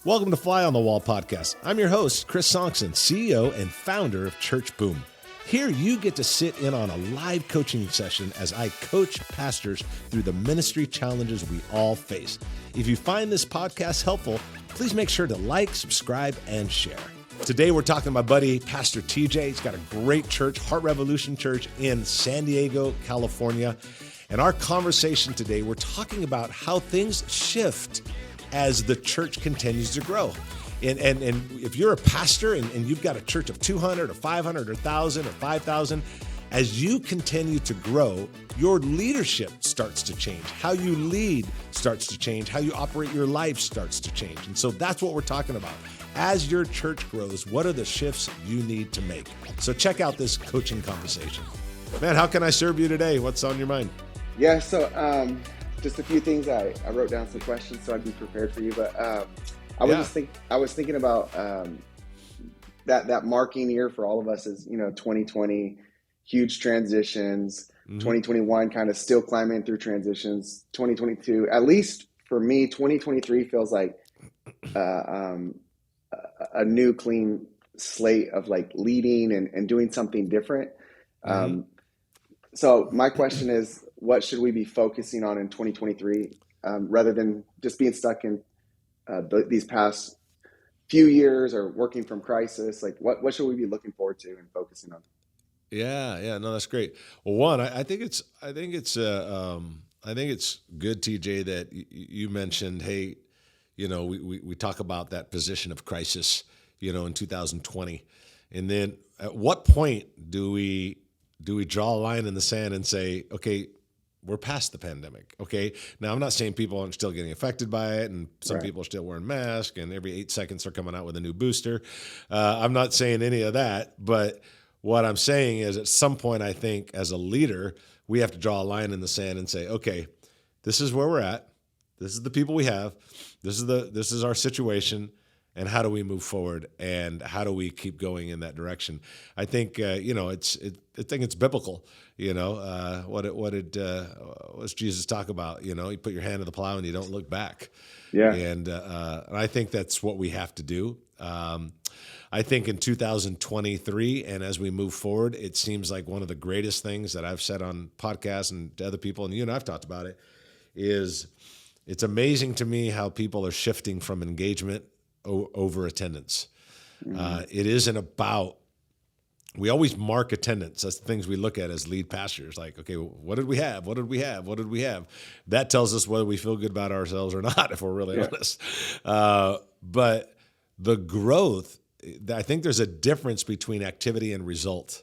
Welcome to Fly on the Wall podcast. I'm your host, Chris Sonkson, CEO and founder of Church Boom. Here you get to sit in on a live coaching session as I coach pastors through the ministry challenges we all face. If you find this podcast helpful, please make sure to like, subscribe, and share. Today we're talking to my buddy, Pastor TJ. He's got a great church, Heart Revolution Church in San Diego, California. And our conversation today, we're talking about how things shift as the church continues to grow. And if you're a pastor and you've got a church of 200 or 500 or 1,000 or 5,000, as you continue to grow, your leadership starts to change. How you lead starts to change. How you operate your life starts to change. And so that's what we're talking about. As your church grows, what are the shifts you need to make? So check out this coaching conversation. Man, how can I serve you today? What's on your mind? Yeah, so just a few things. I wrote down some questions so I'd be prepared for you. But I was thinking about that marking year for all of us is 2020, huge transitions. 2021 kind of still climbing through transitions. 2022, at least for me, 2023 feels like a new clean slate of like leading and doing something different. So my question is, what should we be focusing on in 2023 rather than just being stuck in these past few years or working from crisis? Like what should we be looking forward to and focusing on? Yeah, no, that's great. Well, one, I think it's good, TJ, that you mentioned, hey, we talk about that position of crisis, in 2020, and then at what point do we draw a line in the sand and say, okay, we're past the pandemic. Okay. Now I'm not saying people aren't still getting affected by it. And some people are still wearing masks and every 8 seconds they're coming out with a new booster. I'm not saying any of that, but what I'm saying is at some point, I think as a leader, we have to draw a line in the sand and say, okay, this is where we're at. This is the people we have. This is our situation. And how do we move forward? And how do we keep going in that direction? I think I think it's biblical. What's Jesus talk about? You put your hand to the plow and you don't look back. Yeah. And I think that's what we have to do. I think in 2023, and as we move forward, it seems like one of the greatest things that I've said on podcasts and to other people, and you and I've talked about it, is it's amazing to me how people are shifting from engagement over attendance. It isn't about, we always mark attendance. That's the things we look at as lead pastors. Like, okay, what did we have? What did we have? What did we have? That tells us whether we feel good about ourselves or not, if we're really honest. But the growth, I think there's a difference between activity and result.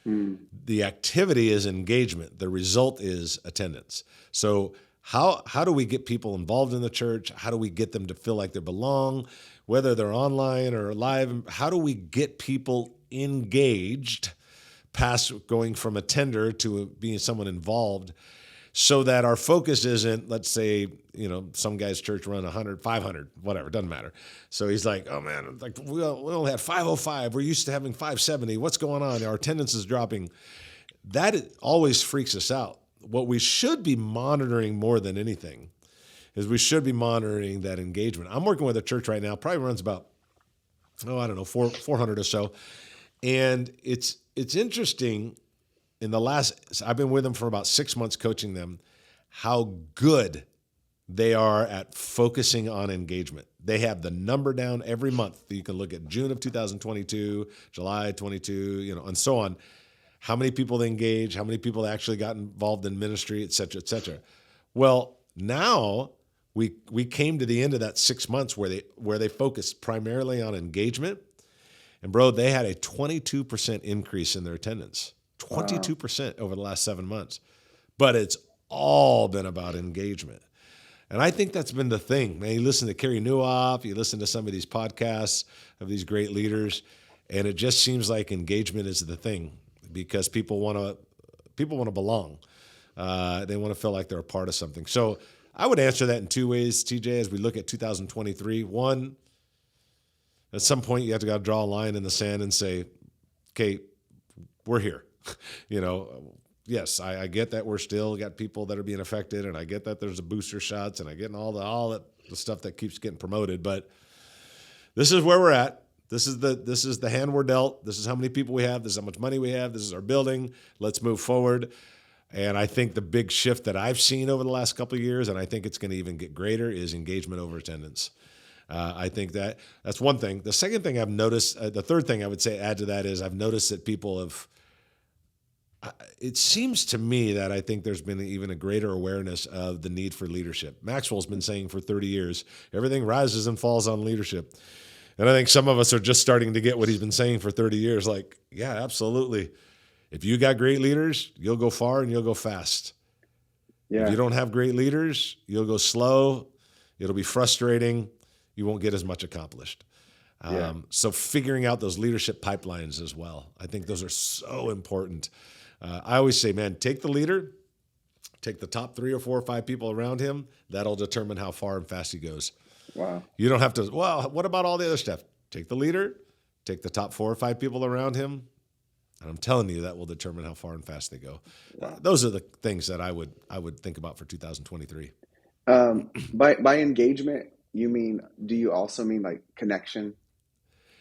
The activity is engagement. The result is attendance. So how do we get people involved in the church? How do we get them to feel like they belong? Whether they're online or live, how do we get people engaged past going from attender to being someone involved so that our focus isn't, let's say, some guy's church run 100, 500, whatever, doesn't matter. So he's like, oh man, like we only had 505. We're used to having 570. What's going on? Our attendance is dropping. That always freaks us out. What we should be monitoring more than anything is we should be monitoring that engagement. I'm working with a church right now, probably runs about, 400 or so. And it's interesting, I've been with them for about 6 months coaching them, how good they are at focusing on engagement. They have the number down every month. You can look at June of 2022, July 22, and so on. How many people they engage, how many people actually got involved in ministry, et cetera, et cetera. Well, now we came to the end of that 6 months where they focused primarily on engagement. And bro, they had a 22% increase in their attendance, 22% over the last 7 months. But it's all been about engagement. And I think that's been the thing. Man, you listen to Carey Nieuwhof, you listen to some of these podcasts of these great leaders, and it just seems like engagement is the thing because people want to belong. They want to feel like they're a part of something. So I would answer that in two ways, TJ, as we look at 2023. One, at some point you have to go draw a line in the sand and say, okay, we're here. Yes, I get that we're still got people that are being affected, and I get that there's a booster shots, and I get all the stuff that keeps getting promoted. But this is where we're at. This is the hand we're dealt. This is how many people we have. This is how much money we have. This is our building. Let's move forward. And I think the big shift that I've seen over the last couple of years, and I think it's going to even get greater, is engagement over attendance. I think that's one thing. The second thing I've noticed, the third thing I would say add to that is I've noticed that people have, it seems to me that I think there's been even a greater awareness of the need for leadership. Maxwell's been saying for 30 years, everything rises and falls on leadership. And I think some of us are just starting to get what he's been saying for 30 years. Like, yeah, absolutely. If you got great leaders, you'll go far and you'll go fast. Yeah. If you don't have great leaders, you'll go slow. It'll be frustrating. You won't get as much accomplished. So figuring out those leadership pipelines as well. I think those are so important. I always say, man, take the leader, take the top 3 or 4 or 5 people around him. That'll determine how far and fast he goes. Wow. You don't have to, well, what about all the other stuff? Take the leader, take the top 4 or 5 people around him, and I'm telling you that will determine how far and fast they go. Wow. Those are the things that I would think about for 2023. By engagement, do you also mean like connection?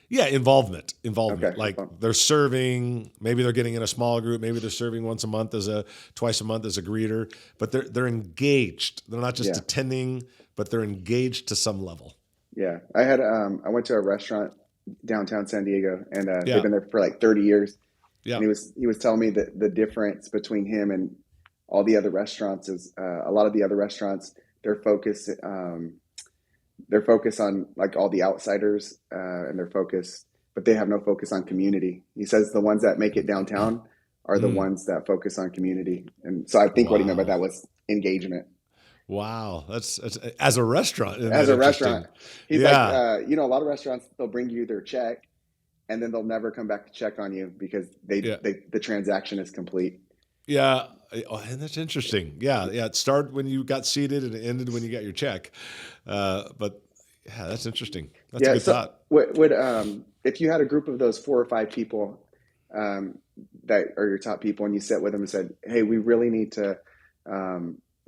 Yeah, involvement. Okay. Like they're serving, maybe they're getting in a small group, maybe they're serving twice a month as a greeter, but they're engaged. They're not just attending, but they're engaged to some level. Yeah. I went to a restaurant downtown San Diego, and they've been there for like 30 years. Yeah. And he was telling me that the difference between him and all the other restaurants is a lot of the other restaurants, they're focused on like all the outsiders, and but they have no focus on community. He says the ones that make it downtown are the ones that focus on community. And so I think what he meant by that was engagement. Wow. That's as a restaurant. As a restaurant. He's like, a lot of restaurants, they'll bring you their check and then they'll never come back to check on you because the transaction is complete. Yeah. Oh, and that's interesting. Yeah. It started when you got seated and it ended when you got your check. But yeah, that's interesting. That's a good thought. Would if you had a group of those 4 or 5 people that are your top people and you sat with them and said, hey, we really need to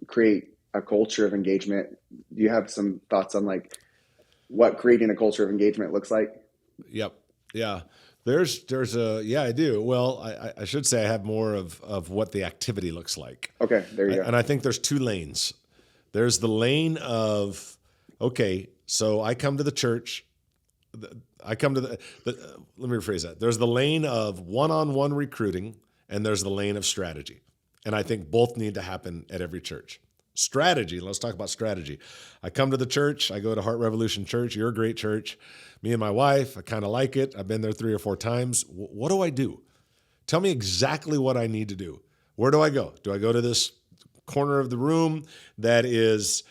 create a culture of engagement. Do you have some thoughts on like what creating a culture of engagement looks like? Yep. Yeah. I do. Well, I should say I have more of what the activity looks like. Okay. There you go. And I think there's 2 lanes. There's the lane of, okay, so I come to the church. Let me rephrase that. There's the lane of one-on-one recruiting and there's the lane of strategy. And I think both need to happen at every church. Strategy. Let's talk about strategy. I come to the church. I go to Heart Revolution Church. You're a great church. Me and my wife, I kind of like it. I've been there 3 or 4 times. What do I do? Tell me exactly what I need to do. Where do I go? Do I go to this corner of the room that is,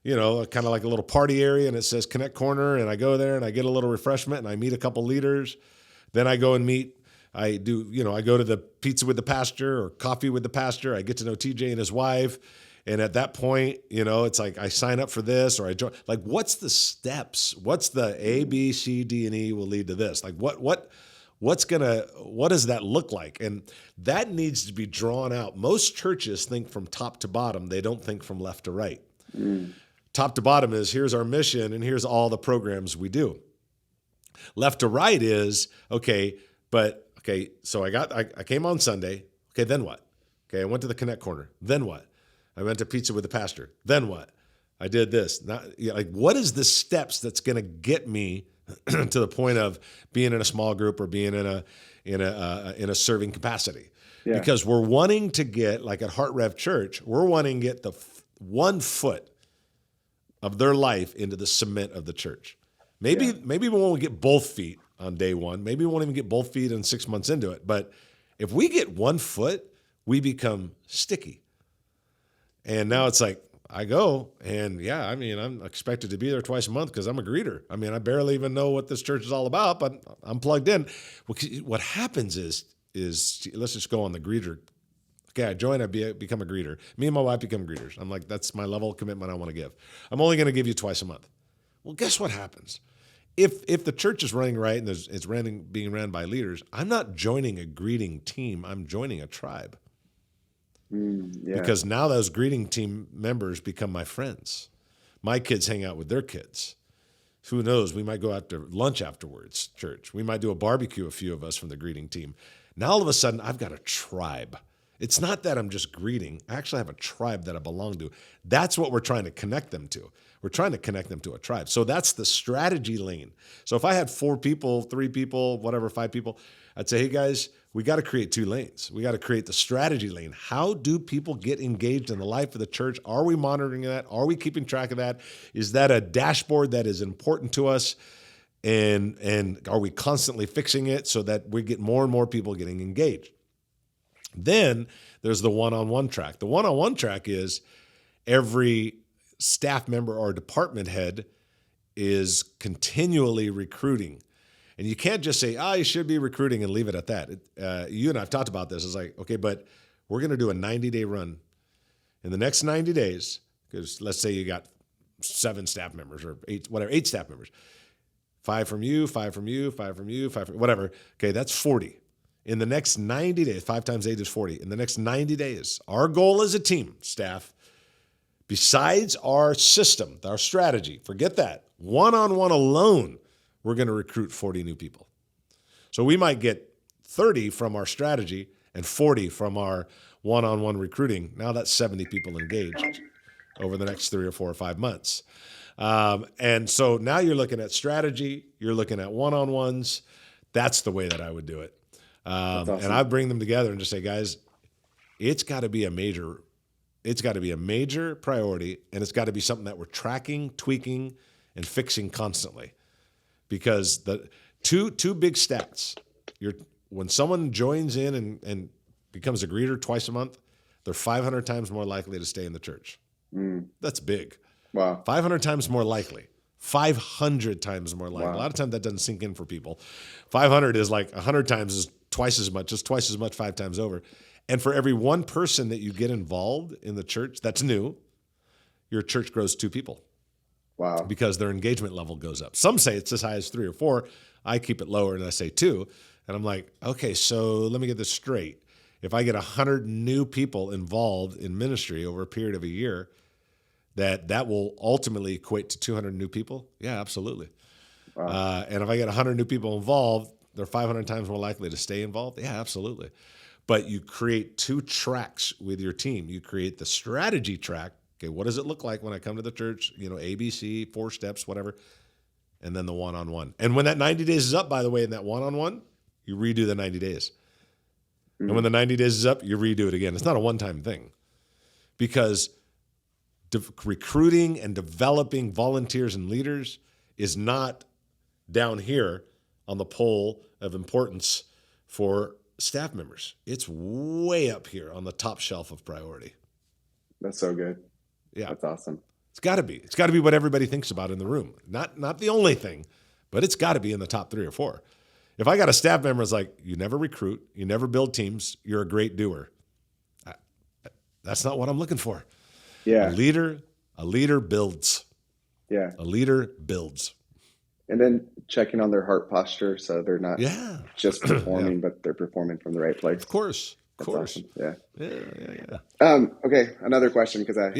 kind of like a little party area and it says Connect Corner, and I go there and I get a little refreshment and I meet a couple leaders. Then I go and I go to the pizza with the pastor or coffee with the pastor. I get to know TJ and his wife. And at that point, it's like I sign up for this or I join. Like, what's the steps? What's the A, B, C, D, and E will lead to this? Like, what does that look like? And that needs to be drawn out. Most churches think from top to bottom. They don't think from left to right. Top to bottom is here's our mission and here's all the programs we do. Left to right is, so I came on Sunday. Okay, then what? Okay, I went to the Connect Corner. Then what? I went to pizza with the pastor. Then what? I did this. What is the steps that's going to get me to the point of being in a small group or being in a serving capacity? Yeah. Because we're wanting to get, like at Heart Rev Church, we're wanting to get the 1 foot of their life into the cement of the church. Maybe we won't get both feet on day 1. Maybe we won't even get both feet in 6 months into it. But if we get 1 foot, we become sticky. And now it's like, I go, and I'm expected to be there twice a month because I'm a greeter. I mean, I barely even know what this church is all about, but I'm plugged in. What happens is let's just go on the greeter. Okay, I join, I become a greeter. Me and my wife become greeters. I'm like, that's my level of commitment I want to give. I'm only going to give you twice a month. Well, guess what happens? If the church is running right and it's being ran by leaders, I'm not joining a greeting team. I'm joining a tribe. Because now those greeting team members become my friends. My kids hang out with their kids. Who knows? We might go out to lunch afterwards, church. We might do a barbecue, a few of us from the greeting team. Now, all of a sudden, I've got a tribe. It's not that I'm just greeting. I actually have a tribe that I belong to. That's what we're trying to connect them to. We're trying to connect them to a tribe. So that's the strategy lane. So if I had 4 people, 3 people, whatever, 5 people, I'd say, hey, guys, we got to create 2 lanes. We got to create the strategy lane. How do people get engaged in the life of the church? Are we monitoring that? Are we keeping track of that? Is that a dashboard that is important to us? And are we constantly fixing it so that we get more and more people getting engaged? Then there's the one-on-one track. The one-on-one track is every staff member or department head is continually recruiting. And you can't just say, you should be recruiting and leave it at that. You and I have talked about this. It's like, okay, but we're going to do a 90-day run. In the next 90 days, because let's say you got 7 staff members or 8 staff members. 5 from you, 5 from you, 5 from you, 5 from whatever. Okay, that's 40. In the next 90 days, 5 times 8 is 40. In the next 90 days, our goal as a team, staff, besides our system, our strategy, forget that, one-on-one alone, we're going to recruit 40 new people. So we might get 30 from our strategy and 40 from our one-on-one recruiting. Now that's 70 people engaged over the next 3 or 4 or 5 months. And so now you're looking at strategy, you're looking at one-on-ones. That's the way that I would do it. Awesome. And I bring them together and just say, guys, it's got to be a major priority, and it's got to be something that we're tracking, tweaking, and fixing constantly. Because the two big stats, when someone joins in and becomes a greeter twice a month, they're 500 times more likely to stay in the church. That's big. Wow. 500 times more likely. 500 times more likely. Wow. A lot of times that doesn't sink in for people. 500 is like 100 times is twice as much, just twice as much 5 times over. And for every one person that you get involved in the church that's new, your church grows 2 people. Wow. Because their engagement level goes up. Some say it's as high as 3 or 4. I keep it lower and I say 2. And I'm like, okay, so let me get this straight. If I get 100 new people involved in ministry over a period of a year, that will ultimately equate to 200 new people? Yeah, absolutely. Wow. And if I get 100 new people involved, they're 500 times more likely to stay involved? Yeah, absolutely. But you create 2 tracks with your team. You create the strategy track. Okay, what does it look like when I come to the church? ABC, 4 steps, whatever. And then the one-on-one. And when that 90 days is up, by the way, in that one-on-one, you redo the 90 days. And when the 90 days is up, you redo it again. It's not a one-time thing. Because recruiting and developing volunteers and leaders is not down here on the pole of importance for staff members. It's way up here on the top shelf of priority. That's so good. Yeah. That's awesome. It's got to be. It's got to be what everybody thinks about in the room. Not the only thing, but it's got to be in the top 3 or 4. If I got a staff member that's like, you never recruit, you never build teams, you're a great doer. That's not what I'm looking for. Yeah. A leader builds. Yeah. A leader builds. And then checking on their heart posture so they're not just performing, but they're performing from the right place. Of course. Of course. Awesome. Yeah. Okay. Another question because of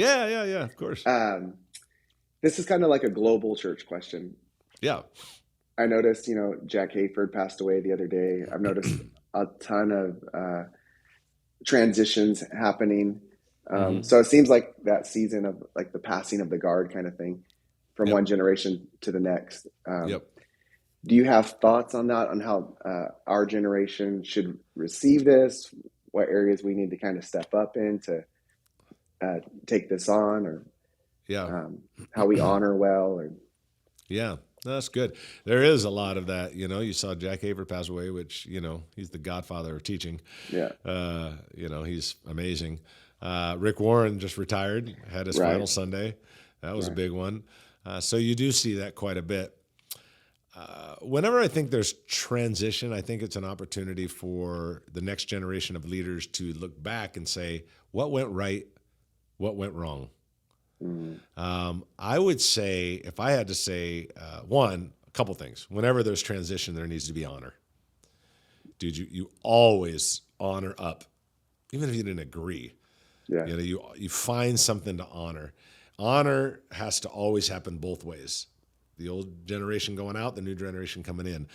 course. This is kind of like a global church question. Yeah. I noticed, Jack Hayford passed away the other day. I've noticed a ton of transitions happening. So it seems like that season of like the passing of the guard kind of thing from one generation to the next. Do you have thoughts on that, on how our generation should receive this? What areas we need to kind of step up in to take this on, or how we honor well? Or that's good. There is a lot of that. You saw Jack Hayford pass away, which he's the godfather of teaching. He's amazing. Rick Warren just retired, had his final Sunday. That was a big one. So you do see that quite a bit. Whenever I think there's transition, I think it's an opportunity for the next generation of leaders to look back and say, what went right? What went wrong? I would say, if I had to say, a couple things. Whenever there's transition, there needs to be honor. Dude, you always honor up, even if you didn't agree. Yeah. You find something to honor. Honor has to always happen both ways. The old generation going out, the new generation coming in.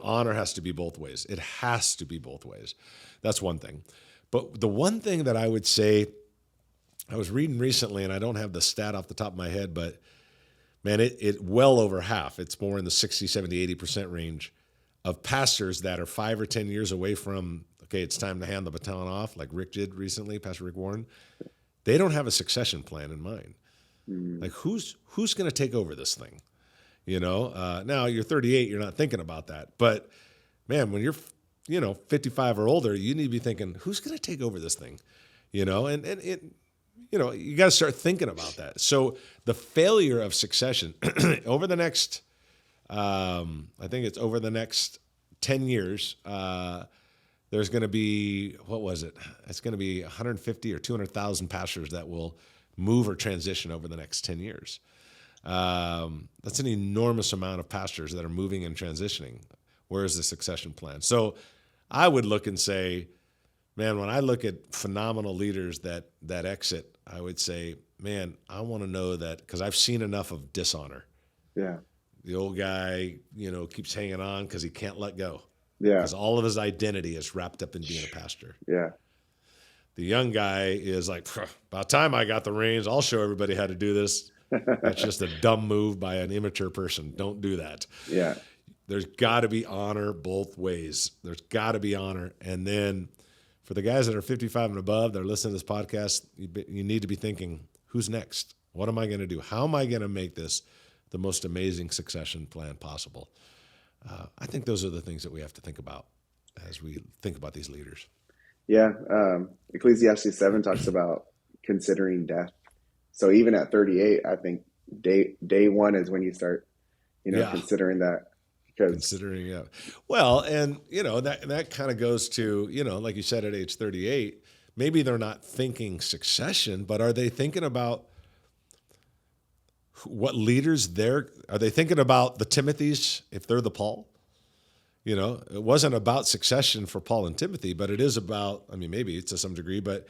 Honor has to be both ways. It has to be both ways. That's one thing. But the one thing that I would say, I was reading recently, and I don't have the stat off the top of my head, but man, it well over half. It's more in the 60, 70, 80% range of pastors that are 5 or 10 years away from, okay, it's time to hand the baton off, like Rick did recently, Pastor Rick Warren. They don't have a succession plan in mind. Like who's going to take over this thing? Now you're 38, you're not thinking about that. But man, when you're, 55 or older, you need to be thinking, who's going to take over this thing? And it, you got to start thinking about that. So the failure of succession over the next, I think it's over the next 10 years, there's going to be, what was it? It's going to be 150 or 200,000 pastors that will move or transition over the next 10 years. That's an enormous amount of pastors that are moving and transitioning. Where is the succession plan? So I would look and say, man, when I look at phenomenal leaders that exit, I would say, man, I want to know that, because I've seen enough of dishonor. Yeah. The old guy, keeps hanging on because he can't let go. Yeah. Because all of his identity is wrapped up in being a pastor. Yeah. The young guy is like, about time I got the reins, I'll show everybody how to do this. That's just a dumb move by an immature person. Don't do that. Yeah. There's got to be honor both ways. There's got to be honor. And then for the guys that are 55 and above, that are listening to this podcast, you need to be thinking, who's next? What am I going to do? How am I going to make this the most amazing succession plan possible? I think those are the things that we have to think about as we think about these leaders. Yeah. Ecclesiastes 7 talks about considering death. So even at 38, I think day one is when you start, considering that. Considering, yeah. Well, and, that kind of goes to, like you said, at age 38, maybe they're not thinking succession, but are they thinking about what leaders are they thinking about the Timothys if they're the Paul? It wasn't about succession for Paul and Timothy, but it is about, maybe to some degree, but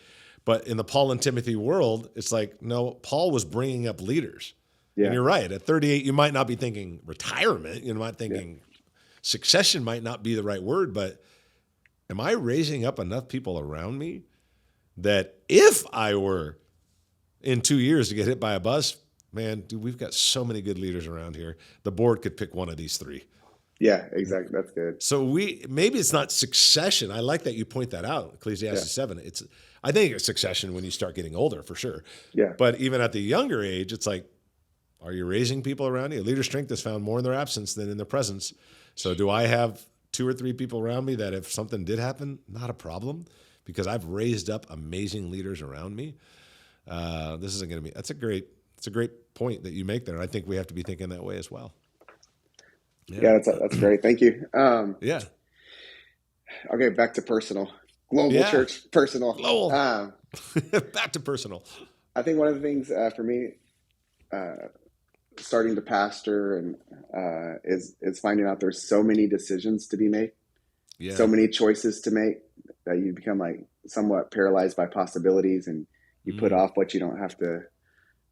in the Paul and Timothy world, it's like, no, Paul was bringing up leaders. Yeah. And you're right. At 38, you might not be thinking retirement. You might thinking succession might not be the right word, but am I raising up enough people around me that if I were in 2 years to get hit by a bus, man, dude, we've got so many good leaders around here. The board could pick one of these three. Yeah, exactly. That's good. So maybe it's not succession. I like that you point that out. Ecclesiastes 7. I think it's succession when you start getting older, for sure. Yeah. But even at the younger age, it's like, are you raising people around you? Leader strength is found more in their absence than in their presence. So do I have 2 or 3 people around me that if something did happen, not a problem, because I've raised up amazing leaders around me? This isn't going to be. It's a great point that you make there. And I think we have to be thinking that way as well. Yeah, that's great. Thank you. Yeah. Okay, back to personal. Global church, personal. Global. Back to personal. I think one of the things for me, starting to pastor and is finding out there's so many decisions to be made, so many choices to make that you become like somewhat paralyzed by possibilities, and you put off what you don't have to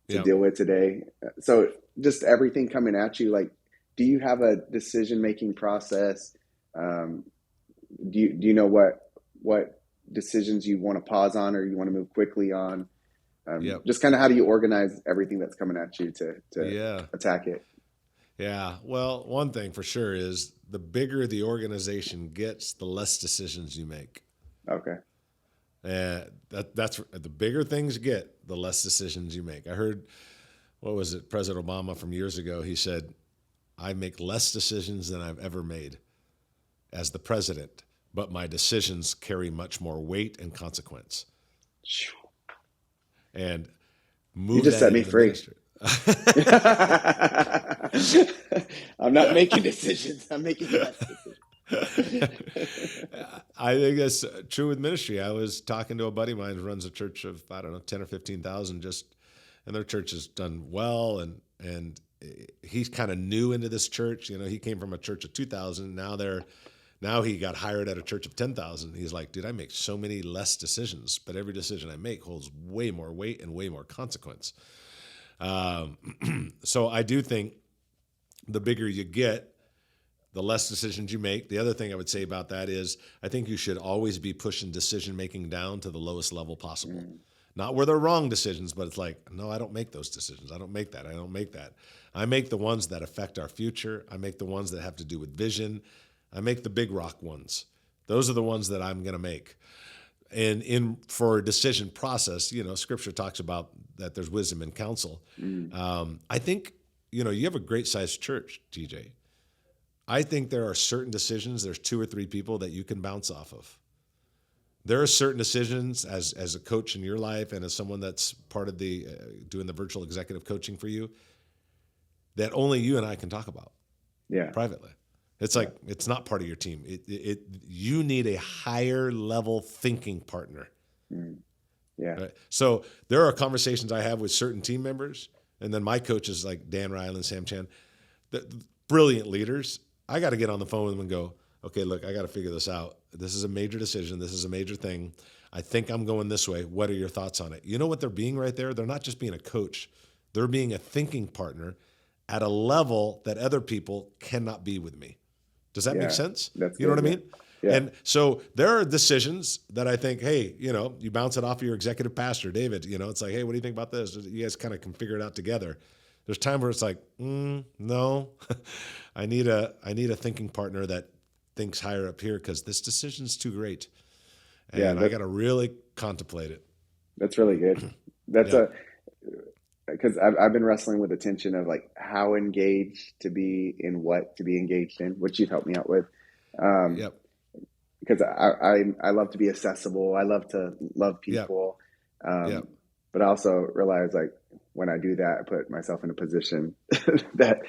deal with today. So just everything coming at you, like, do you have a decision-making process? Do you know what decisions you want to pause on or you want to move quickly on? Just kind of how do you organize everything that's coming at you to attack it? Yeah. Well, one thing for sure is the bigger the organization gets, the less decisions you make. Okay. That's the bigger things get, the less decisions you make. I heard, what was it, President Obama from years ago, he said, I make less decisions than I've ever made as the president, but my decisions carry much more weight and consequence. And you just set me free. I'm not making decisions. I'm making less decisions. I think that's true with ministry. I was talking to a buddy of mine who runs a church of, 10 or 15,000 and their church has done well. And he's kind of new into this church. He came from a church of 2,000. Now he got hired at a church of 10,000. He's like, dude, I make so many less decisions, but every decision I make holds way more weight and way more consequence. So I do think the bigger you get, the less decisions you make. The other thing I would say about that is I think you should always be pushing decision making down to the lowest level possible. Not where they're wrong decisions, but it's like, no, I don't make those decisions. I don't make that. I don't make that. I make the ones that affect our future. I make the ones that have to do with vision. I make the big rock ones. Those are the ones that I'm going to make. And for a decision process, Scripture talks about that there's wisdom and counsel. I think, you have a great sized church, TJ. I think there are certain decisions, there's 2 or 3 people that you can bounce off of. There are certain decisions as a coach in your life and as someone that's part of the doing the virtual executive coaching for you that only you and I can talk about privately. It's like, it's not part of your team. You need a higher level thinking partner. Right? So there are conversations I have with certain team members, and then my coaches like Dan Ryland, Sam Chan, brilliant leaders. I got to get on the phone with them and go, okay, look, I got to figure this out. This is a major decision. This is a major thing. I think I'm going this way. What are your thoughts on it? You know what they're being right there? They're not just being a coach. They're being a thinking partner at a level that other people cannot be with me. Does that make sense? You know what I mean? Yeah. And so there are decisions that I think, hey, you bounce it off of your executive pastor, David. It's like, hey, what do you think about this? You guys kind of can figure it out together. There's time where it's like, no, I need a thinking partner that thinks higher up here because this decision's too great. And I got to really contemplate it. That's really good. That's because I've been wrestling with the tension of like how engaged to be in what to be engaged in, which you've helped me out with. Because I love to be accessible. I love to love people. But I also realize like when I do that, I put myself in a position that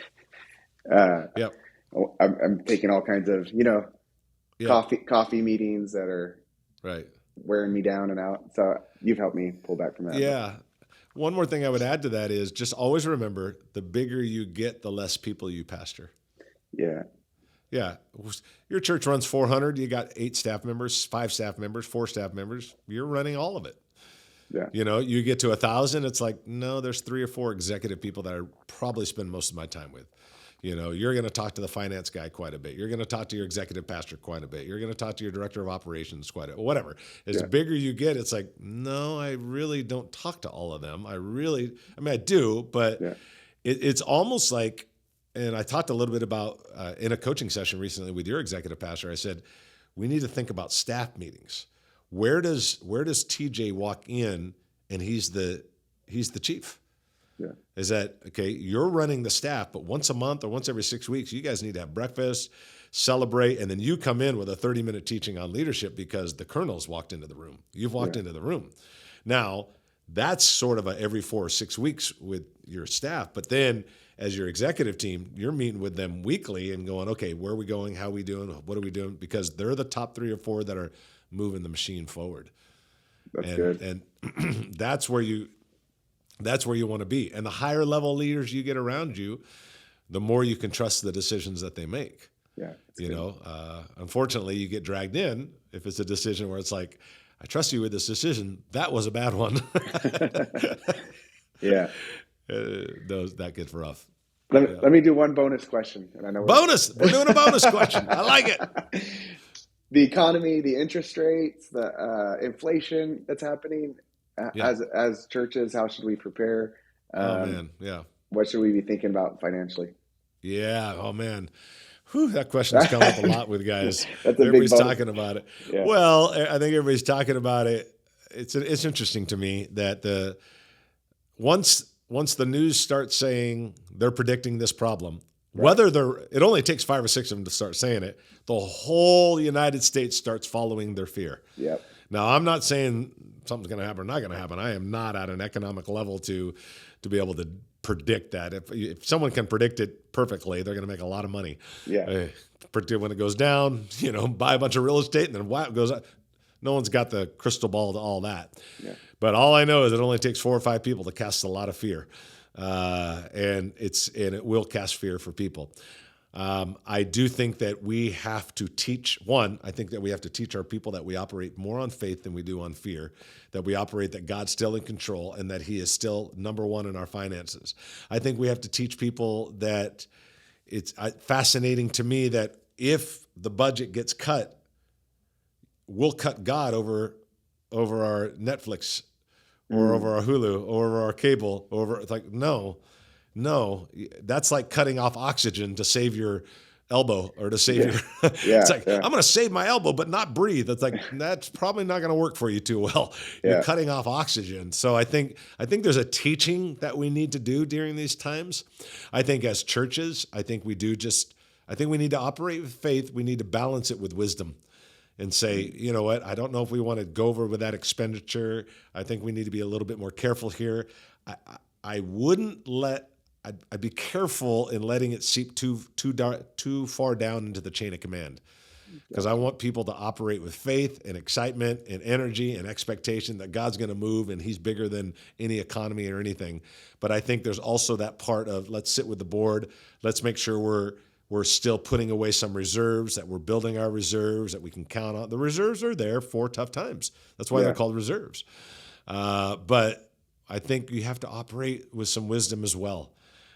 I'm taking all kinds of, coffee meetings that are wearing me down and out. So you've helped me pull back from that. Yeah. One more thing I would add to that is just always remember the bigger you get, the less people you pastor. Yeah. Yeah. Your church runs 400. You got 8 staff members, 5 staff members, 4 staff members. You're running all of it. Yeah. You get to 1,000. It's like, no, there's 3 or 4 executive people that I probably spend most of my time with. You're going to talk to the finance guy quite a bit. You're going to talk to your executive pastor quite a bit. You're going to talk to your director of operations quite a bit. Whatever. As bigger you get, it's like, no, I really don't talk to all of them. I do, but it's almost like, and I talked a little bit about in a coaching session recently with your executive pastor, I said, we need to think about staff meetings. Where does TJ walk in and he's the chief? Yeah. Is that, okay, you're running the staff, but once a month or once every 6 weeks, you guys need to have breakfast, celebrate, and then you come in with a 30-minute teaching on leadership because the colonel's walked into the room. You've walked into the room. Now, that's sort of every 4 or 6 weeks with your staff, but then as your executive team, you're meeting with them weekly and going, okay, where are we going? How are we doing? What are we doing? Because they're the top 3 or 4 that are moving the machine forward. That's good. And that's where you want to be. And the higher level leaders you get around you, the more you can trust the decisions that they make. Yeah. Unfortunately, you get dragged in if it's a decision where it's like, I trust you with this decision. That was a bad one. Yeah. That gets rough. Let me do one bonus question. And I know we're doing a bonus question. I like it. The economy, the interest rates, the inflation that's happening as churches, how should we prepare? Oh man, yeah. What should we be thinking about financially? Yeah. Oh man. Whew, that question's come up a lot with guys. Everybody's talking about it. Yeah. Well, I think everybody's talking about it. It's interesting to me that once the news starts saying they're predicting this problem, whether it only takes 5 or 6 of them to start saying it, the whole United States starts following their fear. Yep. Now, I'm not saying something's going to happen or not going to happen. I am not at an economic level to be able to predict that. If someone can predict it perfectly, they're going to make a lot of money. Yeah. Predict when it goes down, buy a bunch of real estate and then wow, it goes up. No one's got the crystal ball to all that. Yeah. But all I know is it only takes 4 or 5 people to cast a lot of fear. And it will cast fear for people. I do think that we have to teach, I think that we have to teach our people that we operate more on faith than we do on fear, that we operate that God's still in control and that he is still number one in our finances. I think we have to teach people that it's fascinating to me that if the budget gets cut, we'll cut God over our Netflix or over our Hulu or over our cable. It's like, no, that's like cutting off oxygen to save your elbow or to save your. It's like, I'm going to save my elbow, but not breathe. It's like, that's probably not going to work for you too well. You're cutting off oxygen. So I think there's a teaching that we need to do during these times. I think as churches, I think we need to operate with faith. We need to balance it with wisdom and say, you know what, I don't know if we want to go over with that expenditure. I think we need to be a little bit more careful here. I'd be careful in letting it seep too far down into the chain of command, because I want people to operate with faith and excitement and energy and expectation that God's going to move and he's bigger than any economy or anything. But I think there's also that part of, let's sit with the board. Let's make sure we're still putting away some reserves, that we're building our reserves, that we can count on. The reserves are there for tough times. That's why they're called reserves. But I think you have to operate with some wisdom as well.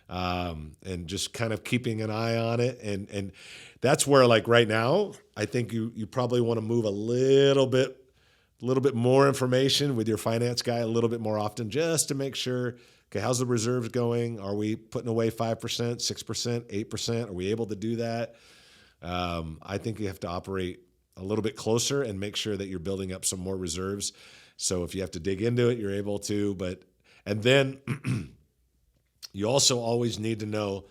And just kind of keeping an eye on it. And that's where, like right now, I think you probably want to move a little bit more information with your finance guy a little bit more often, just to make sure, okay, how's the reserves going? Are we putting away 5%, 6%, 8%? Are we able to do that? I think you have to operate a little bit closer and make sure that you're building up some more reserves. So if you have to dig into it, you're able to, and then you also always need to know,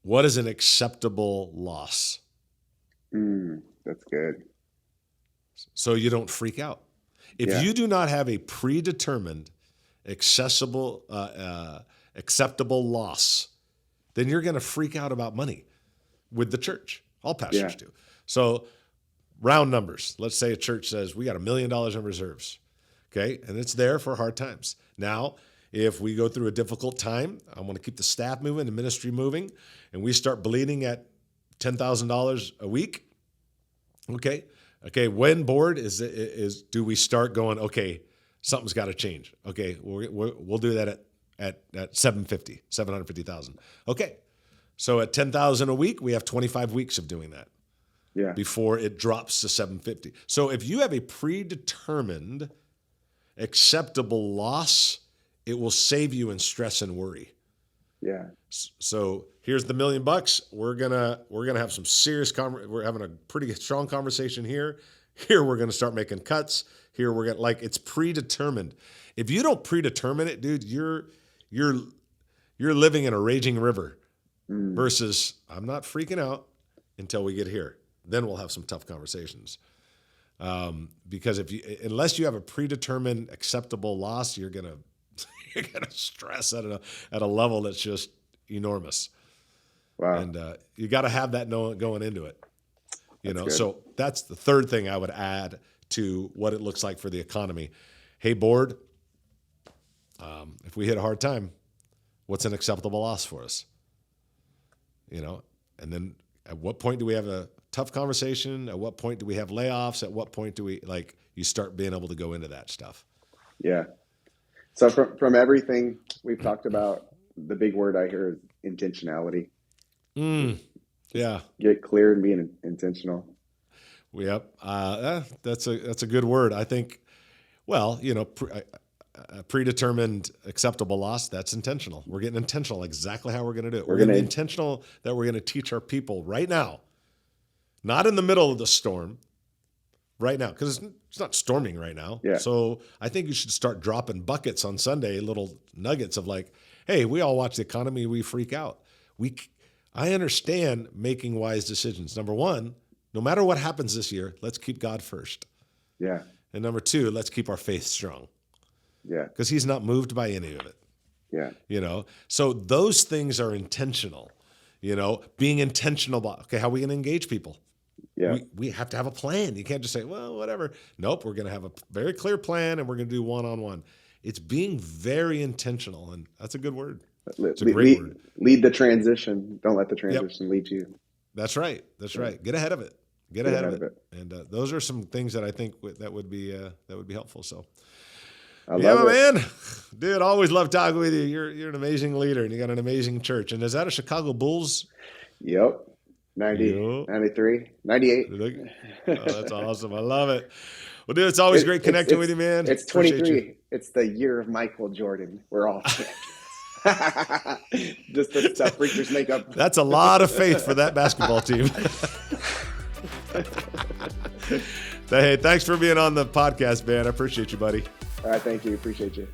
what is an acceptable loss? That's good. So you don't freak out. If you do not have a predetermined, acceptable loss, then you're going to freak out about money with the church. All pastors do. So round numbers. Let's say a church says, we got $1 million in reserves. Okay. And it's there for hard times. Now, if we go through a difficult time, I want to keep the staff moving, the ministry moving, and we start bleeding at $10,000 a week. Okay. When board is do we start going, okay, something's got to change. Okay. We'll do that at 750,000. Okay. So at 10,000 a week, we have 25 weeks of doing that. Yeah. Before it drops to 750. So if you have a predetermined acceptable loss, it will save you in stress and worry. Yeah. So here's the $1 million. We're gonna have some serious. We're having a pretty strong conversation here. Here we're gonna start making cuts. Here we're gonna it's predetermined. If you don't predetermine it, dude, you're living in a raging river. Versus I'm not freaking out until we get here. Then we'll have some tough conversations. Because unless you have a predetermined acceptable loss, you're gonna stress at a level that's just enormous. Wow. And you got to have that going into it. So that's the third thing I would add to what it looks like for the economy. Hey, board, if we hit a hard time, what's an acceptable loss for us? And then at what point do we have a tough conversation? At what point do we have layoffs? At what point do we you start being able to go into that stuff? Yeah. So from everything we've talked about, the big word I hear is intentionality. Yeah. Get clear and being intentional. Yep. That's a good word. I think, predetermined acceptable loss, that's intentional. We're getting intentional exactly how we're going to do it. We're going to be intentional that we're going to teach our people right now, not in the middle of the storm, right now, because it's not storming right now. Yeah. So I think you should start dropping buckets on Sunday, little nuggets of hey, we all watch the economy, we freak out. I understand making wise decisions. Number one, no matter what happens this year, let's keep God first. Yeah. And number two, let's keep our faith strong. Yeah. Because he's not moved by any of it. Yeah. So those things are intentional, being intentional about, okay, how are we going to engage people? Yeah. We have to have a plan. You can't just say, well, whatever. Nope. We're going to have a very clear plan and we're going to do one-on-one. It's being very intentional. And that's a good word. It's a great word. Lead the transition. Don't let the transition lead you. That's right. That's right. Get ahead of it. Get ahead of it. And those are some things that I think that would be helpful. So, I Yeah, love my it. man. Dude, always love talking with you. You're an amazing leader, and you got an amazing church. And is that a Chicago Bulls? Yep. 90, Yo. 93, 98. Oh, that's awesome. I love it. Well, dude, it's always great connecting with you, man. It's Appreciate you. 23. It's the year of Michael Jordan. We're all champions. Just the stuff preachers make up. That's a lot of faith for that basketball team. Hey, thanks for being on the podcast, man. I appreciate you, buddy. All right, thank you. Appreciate you.